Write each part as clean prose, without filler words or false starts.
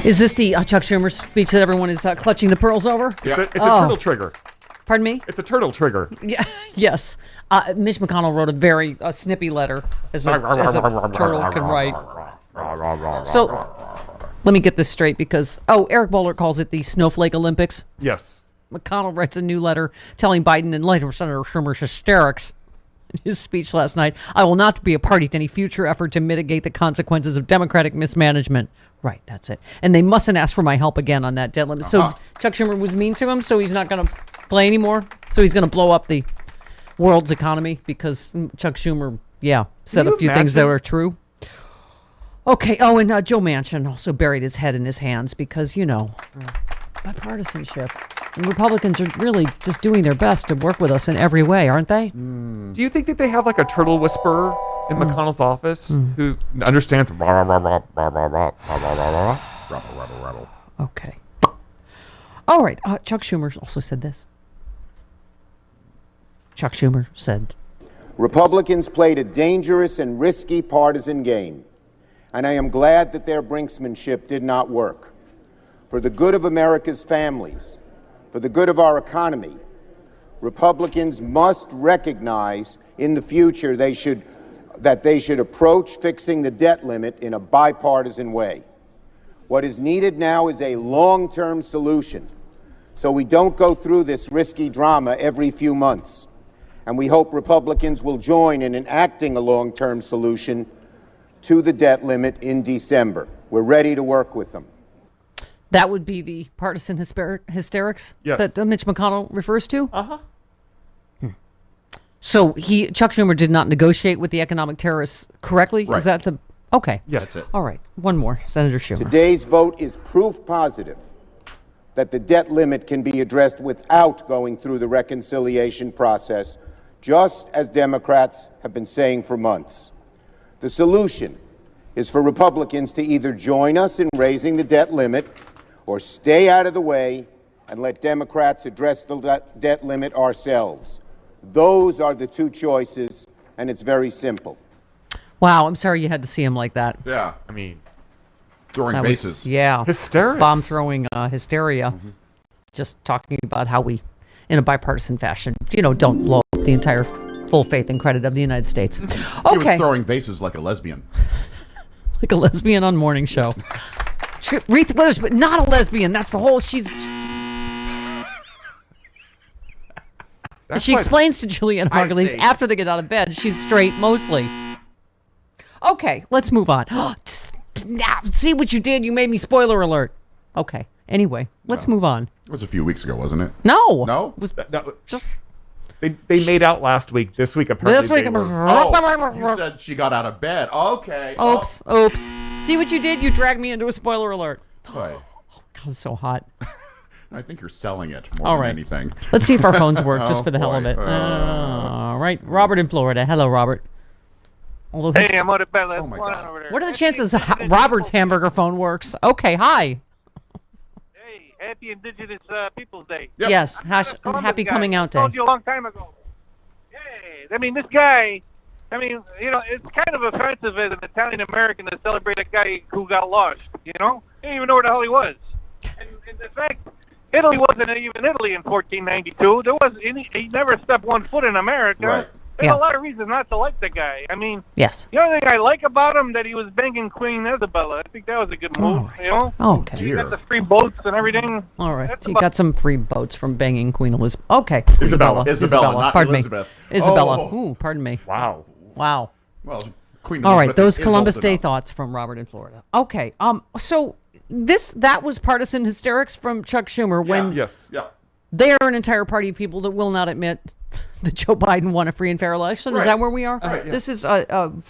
Is this the Chuck Schumer speech that everyone is clutching the pearls over? Yeah. It's a turtle trigger. Pardon me? It's a turtle trigger. Yeah. Yes. Mitch McConnell wrote a very snippy letter, as a turtle can write. So, let me get this straight because, Eric Boehlert calls it the Snowflake Olympics. Yes. McConnell writes a new letter telling Biden, in light of Senator Schumer's hysterics in his speech last night, I will not be a party to any future effort to mitigate the consequences of Democratic mismanagement. Right, that's it. And they mustn't ask for my help again on that debt limit. So Chuck Schumer was mean to him, so he's not going to play anymore. So he's going to blow up the world's economy because Chuck Schumer, said a few things that are true. Okay. Oh, and Joe Manchin also buried his head in his hands because, bipartisanship. And Republicans are really just doing their best to work with us in every way, aren't they? Do you think that they have like a turtle whisperer in McConnell's office who understands? Okay. All right. Chuck Schumer also said this. Chuck Schumer said, Republicans played a dangerous and risky partisan game, and I am glad that their brinksmanship did not work. For the good of America's families, for the good of our economy, Republicans must recognize in the future that they should approach fixing the debt limit in a bipartisan way. What is needed now is a long-term solution, so we don't go through this risky drama every few months. And we hope Republicans will join in enacting a long-term solution to the debt limit in December. We're ready to work with them. That would be the partisan hysterics that Mitch McConnell refers to? So Chuck Schumer did not negotiate with the economic terrorists correctly? Right. Is that the... Okay. Yes. That's it. All right. One more. Senator Schumer. Today's vote is proof positive that the debt limit can be addressed without going through the reconciliation process, just as Democrats have been saying for months. The solution is for Republicans to either join us in raising the debt limit or stay out of the way and let Democrats address the debt limit ourselves. Those are the two choices, and it's very simple. Wow, I'm sorry you had to see him like that. Yeah. I mean, throwing bases. Hysterics. Bomb-throwing hysteria. Just talking about how we, in a bipartisan fashion, don't blow up the entire full faith and credit of the United States. Okay. He was throwing vases like a lesbian. Like a lesbian on morning show. Reese Witherspoon, not a lesbian. That's the whole. She explains to Julianne Margulies after they get out of bed, she's straight mostly. Okay, let's move on. See what you did? You made me spoiler alert. Okay. Anyway, let's move on. It was a few weeks ago, wasn't it? No. No? It was just... They made out last week. This week, apparently. You said she got out of bed. Okay. Oops. See what you did? You dragged me into a spoiler alert. Boy. Oh, God, it's so hot. I think you're selling it more than anything. Let's see if our phones work just for the hell of it. All right. Robert in Florida. Hello, Robert. Hey, I'm out of bed. Oh, my God. Over there. What are the chances Robert's hamburger phone works? Okay, hi. Hey, happy Indigenous Peoples Day. Yep. Yes, happy coming out day. I told you a long time ago. Hey, I mean, this guy, it's kind of offensive as an Italian-American to celebrate a guy who got lost, He didn't even know where the hell he was. And in fact, Italy wasn't even Italy in 1492. He never stepped one foot in America. Right. There's a lot of reasons not to like the guy. I mean, yes. The only thing I like about him that he was banging Queen Isabella. I think that was a good move. Okay. He got the free boats and everything. All right. He got some free boats from banging Queen Elizabeth. Okay. Isabella, not pardon Elizabeth. Me. Isabella. Oh. Ooh, pardon me. Wow. Wow. Well, Queen Elizabeth. All right. Those is Columbus old Day enough. thoughts from Robert in Florida. Okay. So that was partisan hysterics from Chuck Schumer when they are an entire party of people that will not admit that Joe Biden won a free and fair election. Is that where we are? This is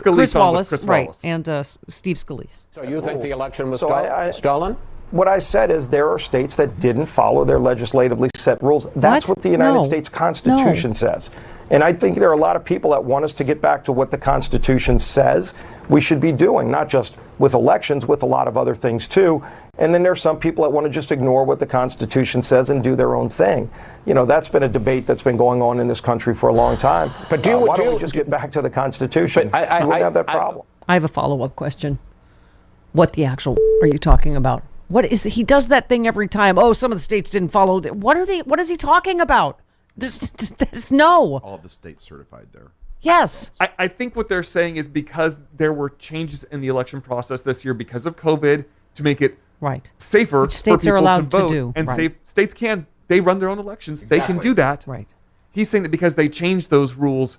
Chris Wallace, right, and Steve Scalise. So you think the election was stolen? What I said is there are states that didn't follow their legislatively set rules. That's what the United States Constitution says. And I think there are a lot of people that want us to get back to what the Constitution says we should be doing, not just with elections, with a lot of other things too. And then there's some people that want to just ignore what the Constitution says and do their own thing. You know, that's been a debate that's been going on in this country for a long time. But why don't we just get back to the Constitution? We wouldn't have that problem. I have a follow-up question. What the actual are you talking about? What is he does that thing every time? Oh, some of the states didn't follow. What is he talking about? There's no. All of the states certified there. Yes. I think what they're saying is because there were changes in the election process this year because of COVID to make it safer which states for people are allowed to vote. to do. And states they run their own elections. Exactly. They can do that. Right. He's saying that because they changed those rules,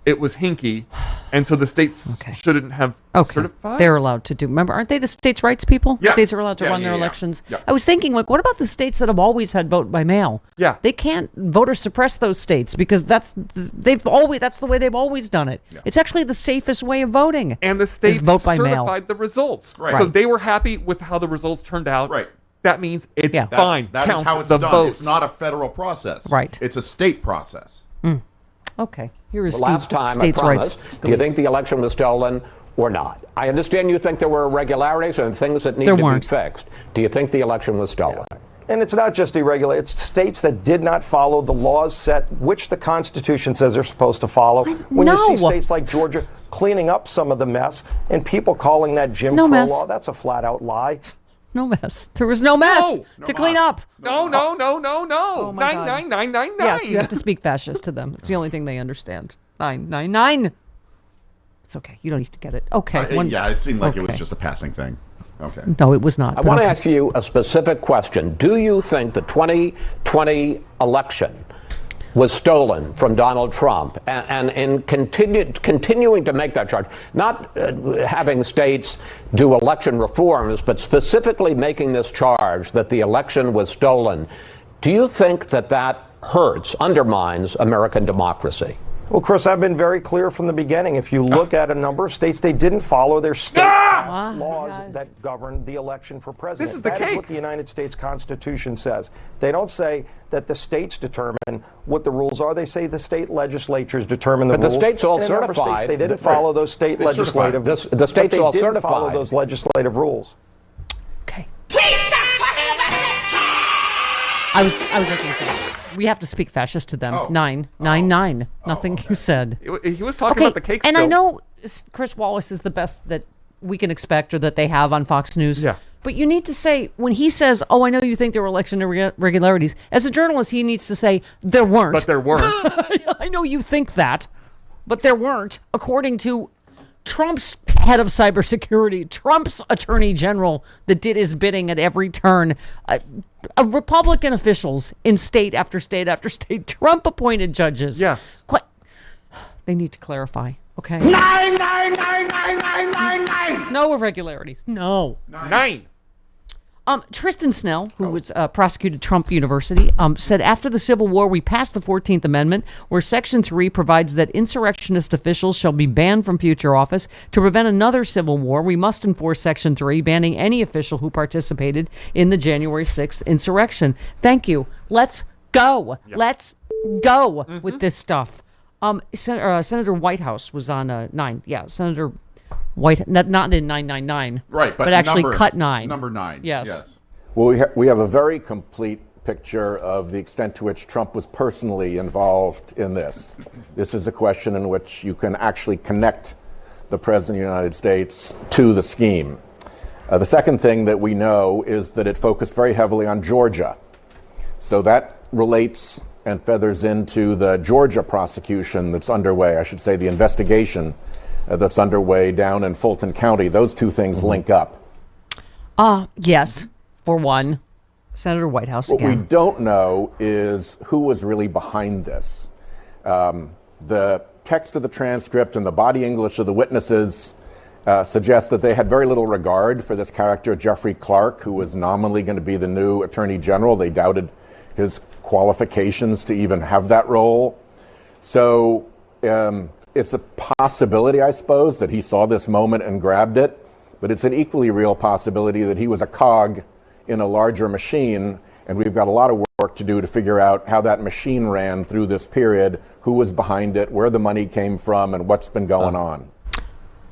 it was hinky, and so the states shouldn't have certified. They're allowed to do. Remember, aren't they the states' rights people? Yeah. States are allowed to run their elections. Yeah. I was thinking, like, what about the states that have always had vote by mail? Yeah, they can't vote or suppress those states because that's the way they've always done it. Yeah. It's actually the safest way of voting. And the states vote by certified mail. the results, so they were happy with how the results turned out. Right. That means it's fine. That is how it's done. Votes. It's not a federal process. Right. It's a state process. Okay. Here is last time, states' rights. Do you think the election was stolen or not? I understand you think there were irregularities and things that need to be fixed. Do you think the election was stolen? Yeah. And it's not just irregular. It's states that did not follow the laws set, which the Constitution says they're supposed to follow. When you see states like Georgia cleaning up some of the mess and people calling that Jim Crow law, that's a flat-out lie. No mess. There was no mess to clean up. No. Oh 99999. Yes, you have to speak fascist to them. It's the only thing they understand. 999. It's okay. You don't need to get it. Okay. It seemed like it was just a passing thing. Okay. No, it was not. I want to ask you a specific question. Do you think the 2020 election was stolen from Donald Trump, and in continuing to make that charge, not having states do election reforms, but specifically making this charge that the election was stolen, do you think that hurts, undermines American democracy? Well, Chris, I've been very clear from the beginning. If you look at a number of states, they didn't follow their state laws that govern the election for president. This is the cake. That is what the United States Constitution says. They don't say that the states determine what the rules are. They say the state legislatures determine the rules. But the states all certified. States, they didn't follow those state legislative. The states all certified. Follow those legislative rules. Okay. Please stop talking about that. I was looking for that. We have to speak fascist to them. 999. Nothing you said. He was talking about the cake. And I know Chris Wallace is the best that we can expect or that they have on Fox News. Yeah. But you need to say, when he says, oh, I know you think there were election irregularities, as a journalist, he needs to say, there weren't. But there weren't. I know you think that, but there weren't, according to Trump's head of cybersecurity, Trump's attorney general that did his bidding at every turn, Republican officials in state after state after state, Trump appointed judges. Yes. They need to clarify, okay? 9. No irregularities. No. 9. Tristan Snell, who was prosecuted Trump University, said after the Civil War, we passed the 14th Amendment, where Section 3 provides that insurrectionist officials shall be banned from future office. To prevent another civil war, we must enforce Section 3, banning any official who participated in the January 6th insurrection. Thank you. Let's go. Yep. Let's go with this stuff. Senator Whitehouse was on 9. Yeah, Senator White, not in 999. Right, but actually cut 9. Number 9. Yes. Well, we have a very complete picture of the extent to which Trump was personally involved in this. This is a question in which you can actually connect the President of the United States to the scheme. The second thing that we know is that it focused very heavily on Georgia. So that relates and feathers into the Georgia prosecution that's underway, I should say the investigation that's underway down in Fulton County. Those two things link up. Yes, for one. Senator Whitehouse What again. we don't know is who was really behind this. The text of the transcript and the body English of the witnesses suggest that they had very little regard for this character, Jeffrey Clark, who was nominally going to be the new Attorney General. They doubted his qualifications to even have that role. So it's a possibility, I suppose, that he saw this moment and grabbed it, but it's an equally real possibility that he was a cog in a larger machine And we've got a lot of work to do to figure out how that machine ran through this period, who was behind it, where the money came from, and what's been going on.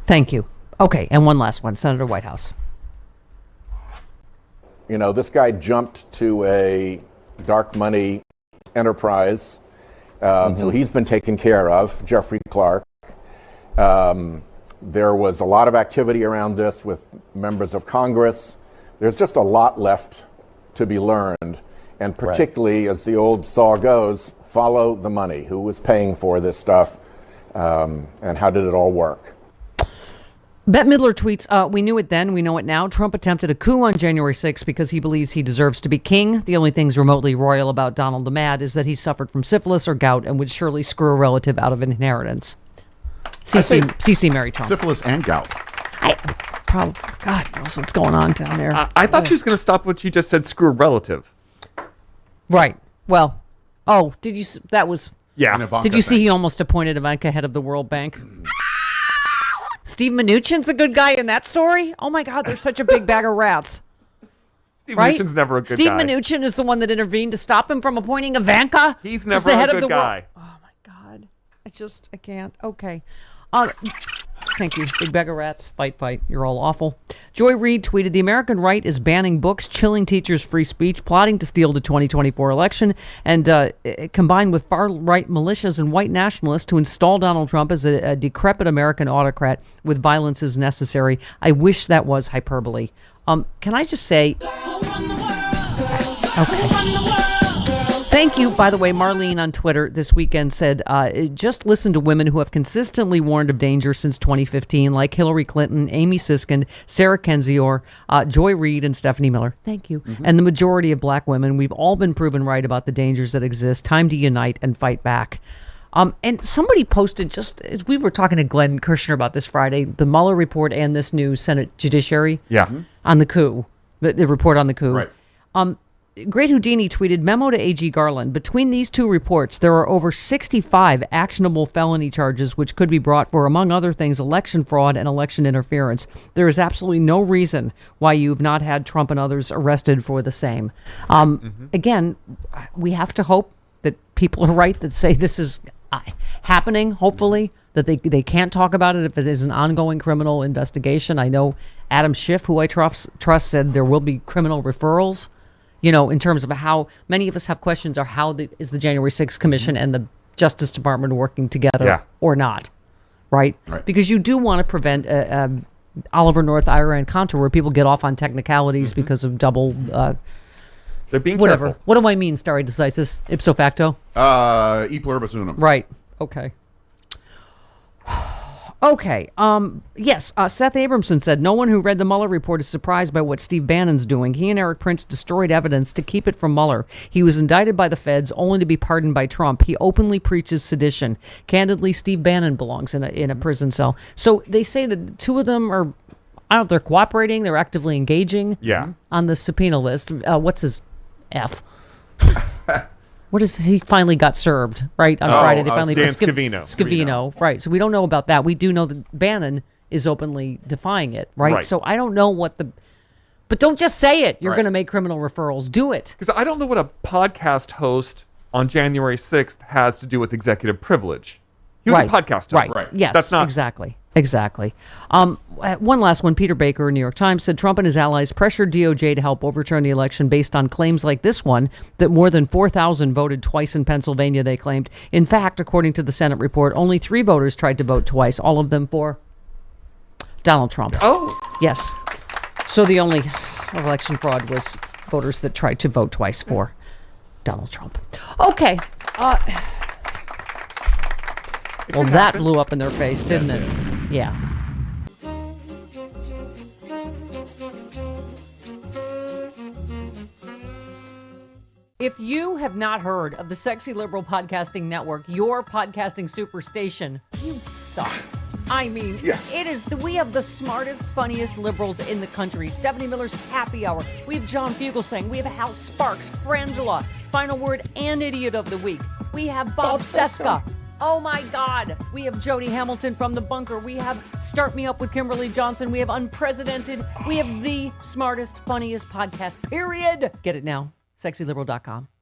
Thank you. Okay, and one last one, Senator Whitehouse. You know, this guy jumped to a dark money enterprise, so he's been taken care of, Jeffrey Clark. There was a lot of activity around this with members of Congress. There's just a lot left to be learned, and particularly, as the old saw goes, follow the money. Who was paying for this stuff, and how did it all work? Bette Midler tweets, we knew it then, we know it now. Trump attempted a coup on January 6th because he believes he deserves to be king. The only things remotely royal about Donald the Mad is that he suffered from syphilis or gout and would surely screw a relative out of inheritance. CC Mary Trump. Syphilis and gout. Probably, God knows what's going on down there. I thought she was going to stop what she just said, screw a relative. Right. Well, did you, that was... Yeah. Did you see he almost appointed Ivanka head of the World Bank? Steve Mnuchin's a good guy in that story? Oh my God, they're such a big bag of rats. Steve Mnuchin's never a good guy. Steve Mnuchin is the one that intervened to stop him from appointing Ivanka. He's never a good guy. Oh my God. I can't. Okay. Thank you. Big bag of rats. Fight. You're all awful. Joy Reid tweeted, the American right is banning books, chilling teachers' free speech, plotting to steal the 2024 election, and combined with far-right militias and white nationalists to install Donald Trump as a decrepit American autocrat with violence as necessary. I wish that was hyperbole. Can I just say... Okay. Thank you. By the way, Marlene on Twitter this weekend said, just listen to women who have consistently warned of danger since 2015, like Hillary Clinton, Amy Siskind, Sarah Kendzior, Joy Reid, and Stephanie Miller. Thank you. Mm-hmm. And the majority of black women, we've all been proven right about the dangers that exist. Time to unite and fight back. And somebody posted, we were talking to Glenn Kirshner about this Friday, the Mueller report and this new Senate Judiciary on the coup, the report on the coup. Right. Great Houdini tweeted, memo to AG Garland. Between these two reports, there are over 65 actionable felony charges which could be brought for, among other things, election fraud and election interference. There is absolutely no reason why you've not had Trump and others arrested for the same. Again, we have to hope that people are right that say this is happening, hopefully, that they can't talk about it if it is an ongoing criminal investigation. I know Adam Schiff, who I trust, said there will be criminal referrals. You know, in terms of how many of us have questions are how is the January 6th Commission and the Justice Department working together or not, right? Because you do want to prevent Oliver North, Ira, and Contra, where people get off on technicalities because of double... They're being whatever. careful. What do I mean, stare decisis, ipso facto? E pluribus unum. Right. Okay. Okay. Yes. Seth Abramson said, no one who read the Mueller report is surprised by what Steve Bannon's doing. He and Eric Prince destroyed evidence to keep it from Mueller. He was indicted by the feds only to be pardoned by Trump. He openly preaches sedition. Candidly, Steve Bannon belongs in a prison cell. So they say that two of them are, I don't know if they're cooperating, they're actively engaging on the subpoena list. What's his F? What is he finally got served, right? On Friday, they finally Dan Scavino. Right. So we don't know about that. We do know that Bannon is openly defying it, right? So I don't know what but don't just say it. You're going to make criminal referrals. Do it. Because I don't know what a podcast host on January 6th has to do with executive privilege. He was a podcast host. Right. Yes, that's not... Exactly. One last one. Peter Baker, New York Times, said Trump and his allies pressured DOJ to help overturn the election based on claims like this one, that more than 4,000 voted twice in Pennsylvania, they claimed. In fact, according to the Senate report, only 3 voters tried to vote twice, all of them for Donald Trump. Oh. Yes. So the only election fraud was voters that tried to vote twice for Donald Trump. Okay. Well, that blew up in their face, didn't it? Yeah. If you have not heard of the Sexy Liberal Podcasting Network, your podcasting superstation, you suck. I mean, it is. We have the smartest, funniest liberals in the country. Stephanie Miller's Happy Hour. We have John Fugelsang. We have Hal Sparks, Frangela, Final Word, and Idiot of the Week. We have Bob Seska. Oh my God. We have Jody Hamilton from The Bunker. We have Start Me Up with Kimberly Johnson. We have Unprecedented. We have the smartest, funniest podcast, period. Get it now. sexyliberal.com.